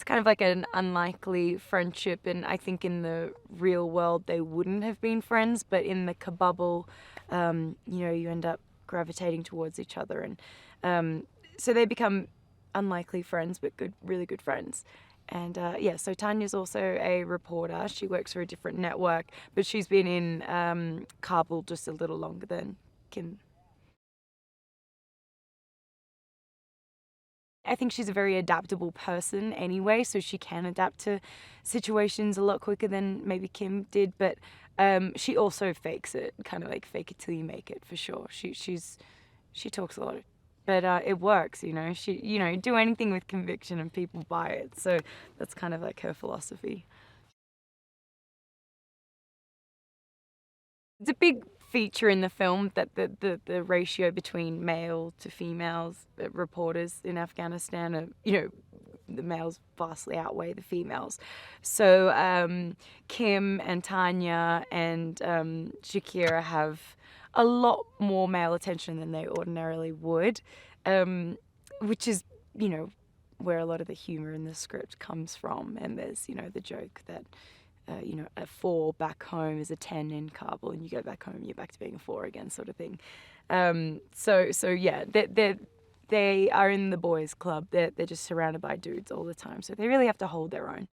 It's kind of like an unlikely friendship, and I think in the real world they wouldn't have been friends, but in the kabubble, you end up gravitating towards each other, and so they become unlikely friends, but really good friends. And so Tanya's also a reporter. She works for a different network, but she's been in Kabul just a little longer than Kim. I think she's a very adaptable person anyway, so she can adapt to situations a lot quicker than maybe Kim did. But she also fakes it, kind of like fake it till you make it, for sure. She talks a lot, but it works. She do anything with conviction and people buy it. So that's kind of like her philosophy. It's a big feature in the film that the ratio between male to females reporters in Afghanistan are, the males vastly outweigh the females. So Kim and Tanya and Shakira have a lot more male attention than they ordinarily would, which is, where a lot of the humor in the script comes from. And there's, the joke that a 4 back home is a 10 in Kabul, and you go back home, you're back to being a 4 again, sort of thing. So yeah, they are in the boys' club. They're just surrounded by dudes all the time, so they really have to hold their own.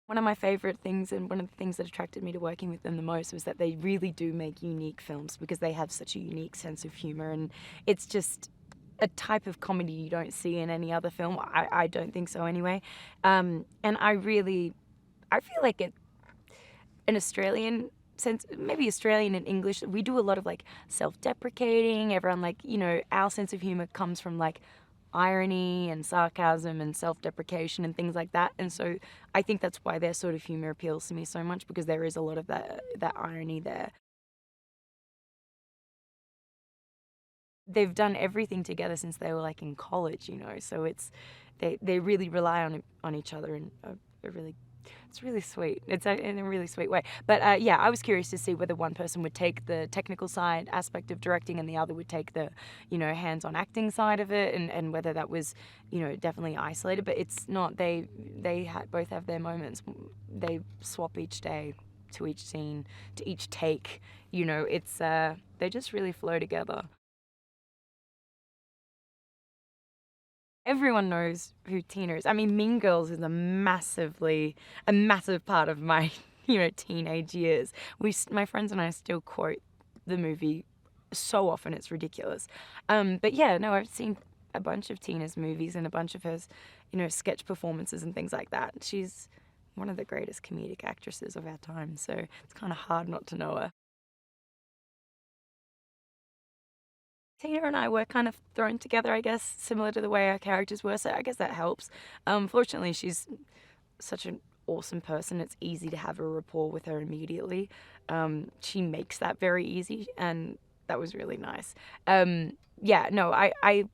One of my favorite things, and one of the things that attracted me to working with them the most, was that they really do make unique films because they have such a unique sense of humor, and it's just a type of comedy you don't see in any other film. I don't think so anyway. And I feel like an Australian sense, maybe Australian and English, we do a lot of like self-deprecating. Everyone, like, our sense of humor comes from like irony and sarcasm and self-deprecation and things like that. And so I think that's why their sort of humor appeals to me so much, because there is a lot of that irony there. They've done everything together since they were like in college, so they really rely on each other in it's really sweet. It's in a really sweet way. But I was curious to see whether one person would take the technical side aspect of directing and the other would take the, hands-on acting side of it, and whether that was, definitely isolated. But it's not. They both have their moments. They swap each day to each scene, to each take. It's they just really flow together. Everyone knows who Tina is. I mean, Mean Girls is a massive part of my, teenage years. My friends and I still quote the movie so often, it's ridiculous. But yeah, no, I've seen a bunch of Tina's movies and a bunch of her, sketch performances and things like that. She's one of the greatest comedic actresses of our time, so it's kind of hard not to know her. Tina and I were kind of thrown together, I guess, similar to the way our characters were, so I guess that helps. Fortunately, she's such an awesome person. It's easy to have a rapport with her immediately. She makes that very easy, and that was really nice. No, I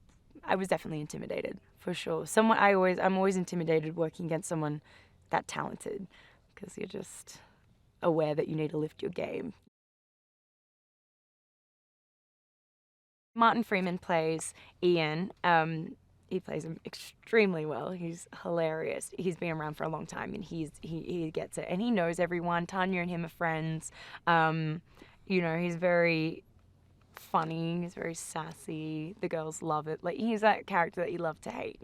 was definitely intimidated, for sure. I'm always intimidated working against someone that talented, because you're just aware that you need to lift your game. Martin Freeman plays Ian. He plays him extremely well. He's hilarious. He's been around for a long time, and he gets it, and he knows everyone. Tanya and him are friends. He's very funny. He's very sassy. The girls love it. Like, he's that character that you love to hate.